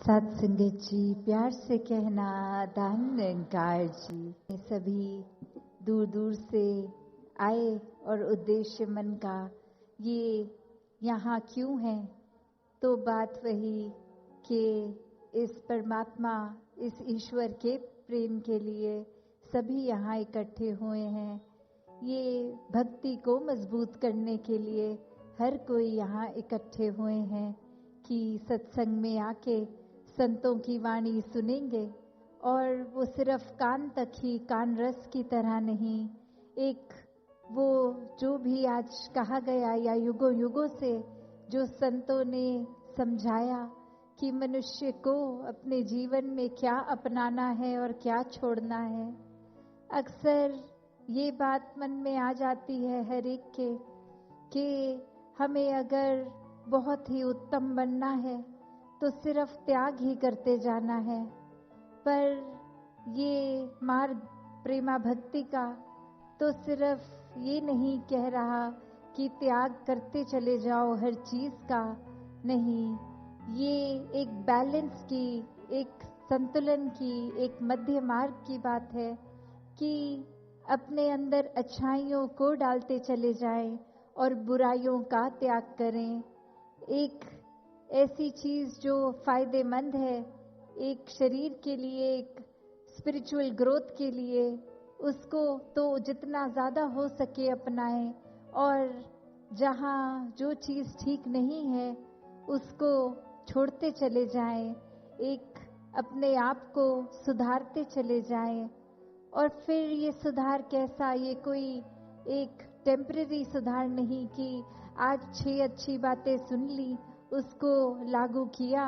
सत्संगत जी, प्यार से कहना दान निरंकार जी। सभी दूर दूर से आए और उद्देश्य मन का ये यहाँ क्यों है, तो बात वही कि इस परमात्मा, इस ईश्वर के प्रेम के लिए सभी यहाँ इकट्ठे हुए हैं। ये भक्ति को मजबूत करने के लिए हर कोई यहाँ इकट्ठे हुए हैं कि सत्संग में आके संतों की वाणी सुनेंगे, और वो सिर्फ कान तक ही, कान रस की तरह नहीं, एक वो जो भी आज कहा गया या युगों युगों से जो संतों ने समझाया कि मनुष्य को अपने जीवन में क्या अपनाना है और क्या छोड़ना है। अक्सर ये बात मन में आ जाती है हर एक के कि हमें अगर बहुत ही उत्तम बनना है तो सिर्फ त्याग ही करते जाना है, पर ये मार्ग प्रेमा भक्ति का तो सिर्फ ये नहीं कह रहा कि त्याग करते चले जाओ हर चीज का, नहीं, ये एक बैलेंस की, एक संतुलन की, एक मध्य मार्ग की बात है कि अपने अंदर अच्छाइयों को डालते चले जाएं और बुराइयों का त्याग करें। एक ऐसी चीज जो फायदेमंद है एक शरीर के लिए, एक स्पिरिचुअल ग्रोथ के लिए, उसको तो जितना ज्यादा हो सके अपनाएं, और जहाँ जो चीज ठीक नहीं है उसको छोड़ते चले जाएं, एक अपने आप को सुधारते चले जाएं। और फिर ये सुधार कैसा, ये कोई एक टेम्परेरी सुधार नहीं कि आज 6 अच्छी बातें सुन ली, उसको लागू किया,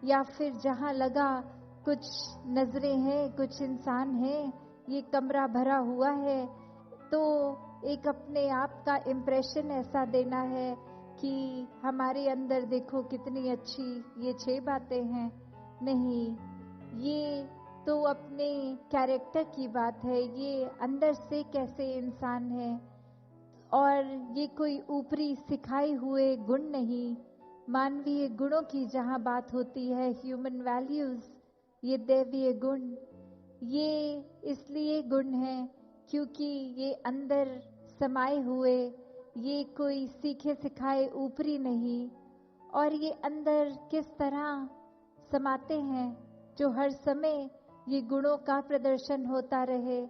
या फिर जहाँ लगा कुछ नजरें हैं, कुछ इंसान हैं, ये कमरा भरा हुआ है, तो एक अपने आप का इम्प्रेशन ऐसा देना है कि हमारे अंदर देखो कितनी अच्छी ये 6 बातें हैं। नहीं, ये तो अपने कैरेक्टर की बात है, ये अंदर से कैसे इंसान है, और ये कोई ऊपरी सिखाए हुए गुण नहीं। मानवीय गुणों की जहाँ बात होती है, ह्यूमन वैल्यूज, ये दैवीय गुण, ये इसलिए गुण है क्योंकि ये अंदर समाये हुए, ये कोई सीखे सिखाए ऊपरी नहीं, और ये अंदर किस तरह समाते हैं जो हर समय ये गुणों का प्रदर्शन होता रहे।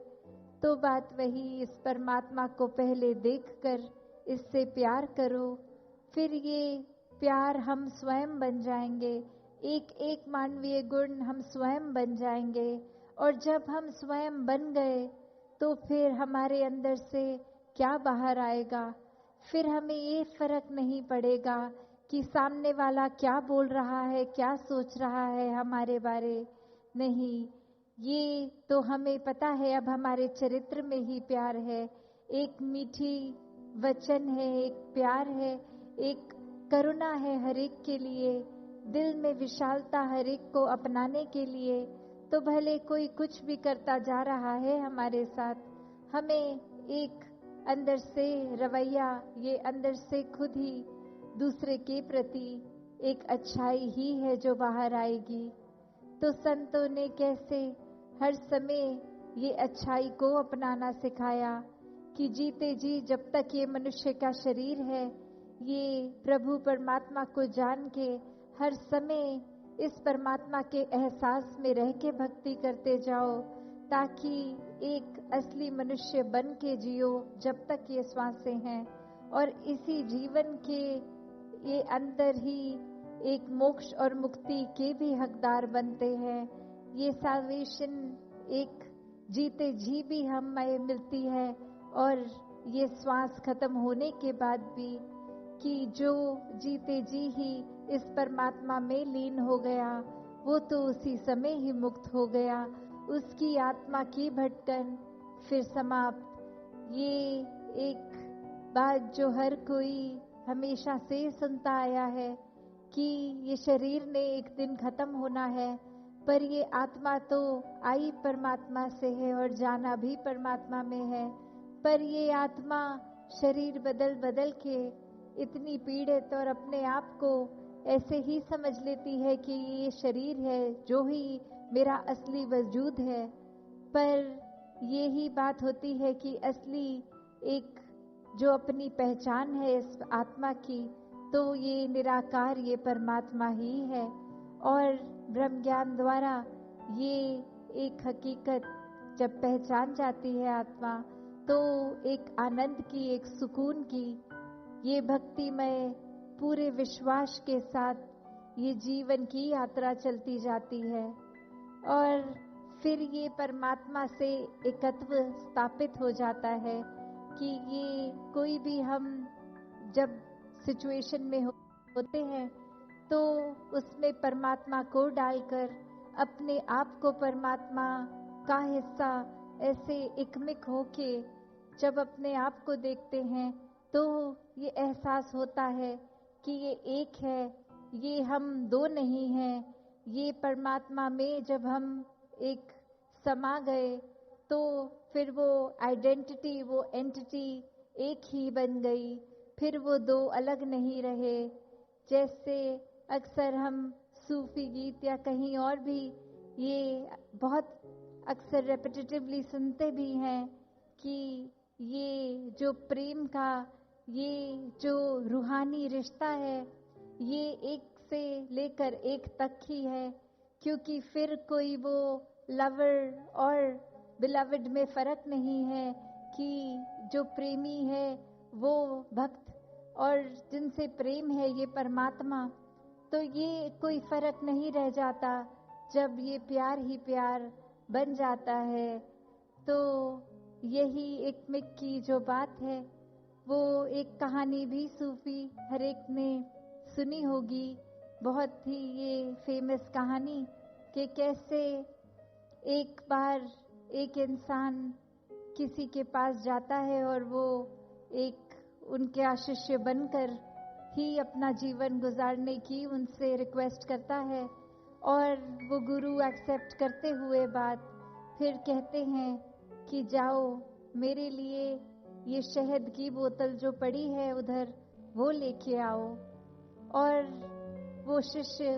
तो बात वही, इस परमात्मा को पहले देखकर इससे प्यार करो, फिर ये प्यार हम स्वयं बन जाएंगे, एक एक मानवीय गुण हम स्वयं बन जाएंगे। और जब हम स्वयं बन गए तो फिर हमारे अंदर से क्या बाहर आएगा, फिर हमें ये फर्क नहीं पड़ेगा कि सामने वाला क्या बोल रहा है, क्या सोच रहा है हमारे बारे। नहीं, ये तो हमें पता है, अब हमारे चरित्र में ही प्यार है, एक मीठी वचन है, एक प्यार है, एक करुणा है हर एक के लिए, दिल में विशालता हर एक को अपनाने के लिए। तो भले कोई कुछ भी करता जा रहा है हमारे साथ, हमें एक अंदर से रवैया, ये अंदर से खुद ही दूसरे के प्रति एक अच्छाई ही है जो बाहर आएगी। तो संतों ने कैसे हर समय ये अच्छाई को अपनाना सिखाया कि जीते जी जब तक ये मनुष्य का शरीर है, ये प्रभु परमात्मा को जान के हर समय इस परमात्मा के एहसास में रह के भक्ति करते जाओ, ताकि एक असली मनुष्य बन के जियो जब तक ये श्वासें हैं, और इसी जीवन के ये अंदर ही एक मोक्ष और मुक्ति के भी हकदार बनते हैं। ये साल्वेशन एक जीते जी भी हमें मिलती है, और ये श्वास खत्म होने के बाद भी, कि जो जीते जी ही इस परमात्मा में लीन हो गया वो तो उसी समय ही मुक्त हो गया, उसकी आत्मा की भटकन फिर समाप्त। ये एक बात जो हर कोई हमेशा से सुनता आया है कि ये शरीर ने एक दिन खत्म होना है, पर ये आत्मा तो आई परमात्मा से है और जाना भी परमात्मा में है। पर ये आत्मा शरीर बदल बदल के इतनी पीड़ित और अपने आप को ऐसे ही समझ लेती है कि ये शरीर है जो ही मेरा असली वजूद है। पर ये ही बात होती है कि असली एक जो अपनी पहचान है इस आत्मा की, तो ये निराकार, ये परमात्मा ही है। और ब्रह्म ज्ञान द्वारा ये एक हकीकत जब पहचान जाती है आत्मा, तो एक आनंद की, एक सुकून की, ये भक्तिमय पूरे विश्वास के साथ ये जीवन की यात्रा चलती जाती है। और फिर ये परमात्मा से एकत्व स्थापित हो जाता है कि ये कोई भी हम जब सिचुएशन में होते हैं तो उसमें परमात्मा को डालकर अपने आप को परमात्मा का हिस्सा ऐसे एकमिक होके जब अपने आप को देखते हैं, तो ये एहसास होता है कि ये एक है, ये हम दो नहीं हैं। ये परमात्मा में जब हम एक समा गए, तो फिर वो आइडेंटिटी, वो एंटिटी एक ही बन गई। फिर वो दो अलग नहीं रहे। जैसे अक्सर हम सूफी गीत या कहीं और भी ये बहुत अक्सर रेपिटेटिवली सुनते भी हैं कि ये जो प्रेम का ये जो रूहानी रिश्ता है, ये एक से लेकर एक तक ही है, क्योंकि फिर कोई वो लवर और बिलवड में फर्क नहीं है कि जो प्रेमी है वो भक्त और जिनसे प्रेम है ये परमात्मा। तो ये कोई फर्क नहीं रह जाता जब ये प्यार ही प्यार बन जाता है। तो यही एक मिक की जो बात है, वो एक कहानी भी सूफी हर एक ने सुनी होगी, बहुत ही ये फेमस कहानी कि कैसे एक बार एक इंसान किसी के पास जाता है और वो एक उनके शिष्य बनकर ही अपना जीवन गुजारने की उनसे रिक्वेस्ट करता है। और वो गुरु एक्सेप्ट करते हुए बात फिर कहते हैं कि जाओ मेरे लिए ये शहद की बोतल जो पड़ी है उधर वो लेके आओ। और वो शिष्य,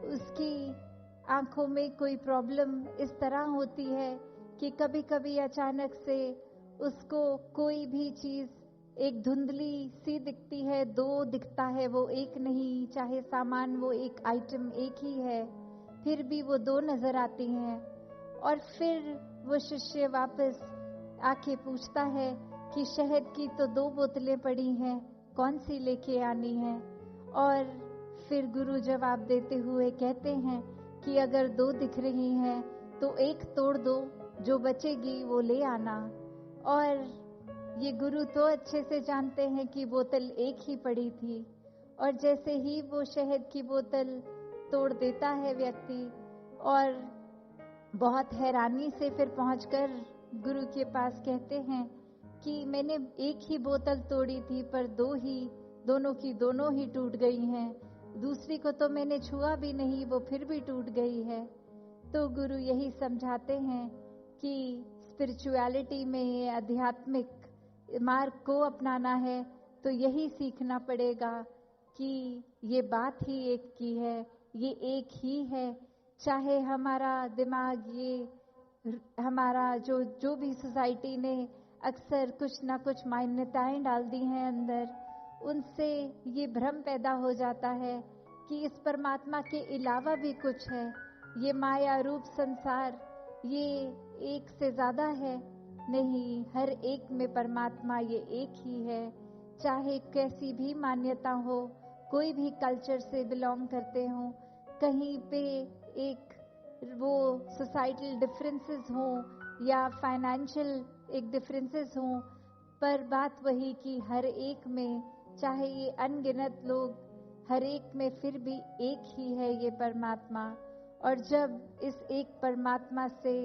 उसकी आंखों में कोई प्रॉब्लम इस तरह होती है कि कभी कभी अचानक से उसको कोई भी चीज एक धुंधली सी दिखती है, दो दिखता है, वो एक नहीं, चाहे सामान वो एक आइटम एक ही है, फिर भी वो दो नजर आती हैं। और फिर वो शिष्य वापस आके पूछता है कि शहद की तो दो बोतलें पड़ी हैं, कौन सी लेके आनी है। और फिर गुरु जवाब देते हुए कहते हैं कि अगर दो दिख रही हैं तो एक तोड़ दो, जो बचेगी वो ले आना। और ये गुरु तो अच्छे से जानते हैं कि बोतल एक ही पड़ी थी। और जैसे ही वो शहद की बोतल तोड़ देता है व्यक्ति, और बहुत हैरानी से फिर पहुंचकर गुरु के पास कहते हैं कि मैंने एक ही बोतल तोड़ी थी पर दोनों की दोनों ही टूट गई हैं, दूसरी को तो मैंने छुआ भी नहीं, वो फिर भी टूट गई है। तो गुरु यही समझाते हैं कि स्पिरिचुअलिटी में, ये आध्यात्मिक मार्ग को अपनाना है तो यही सीखना पड़ेगा कि ये बात ही एक की है, ये एक ही है। चाहे हमारा दिमाग, ये हमारा जो भी सोसाइटी ने अक्सर कुछ ना कुछ मान्यताएं डाल दी हैं अंदर, उनसे ये भ्रम पैदा हो जाता है कि इस परमात्मा के अलावा भी कुछ है। ये माया रूप संसार ये एक से ज्यादा है, नहीं, हर एक में परमात्मा ये एक ही है। चाहे कैसी भी मान्यता हो, कोई भी कल्चर से बिलोंग करते हो, कहीं पे एक वो सोसाइटल डिफरेंसेस हो या फाइनेंशियल एक डिफरेंसेस हो, पर बात वही कि हर एक में, चाहे ये अनगिनत लोग, हर एक में फिर भी एक ही है ये परमात्मा। और जब इस एक परमात्मा से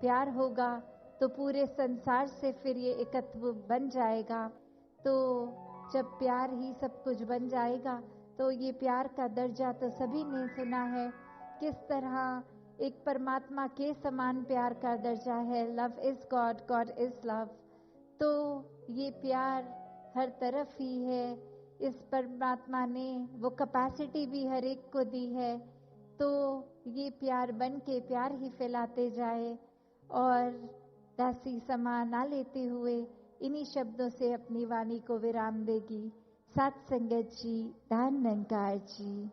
प्यार होगा तो पूरे संसार से फिर ये एकत्व बन जाएगा। तो जब प्यार ही सब कुछ बन जाएगा, तो ये प्यार का दर्जा तो सभी ने सुना है, किस तरह एक परमात्मा के समान प्यार का दर्जा है। Love is God, God is love. तो ये प्यार हर तरफ ही है, इस परमात्मा ने वो कैपेसिटी भी हर एक को दी है, तो ये प्यार बन के प्यार ही फैलाते जाए और दासी समा ना लेते हुए इन्हीं शब्दों से अपनी वाणी को विराम देगी। सत्संगत जी, धन निरंकार जी।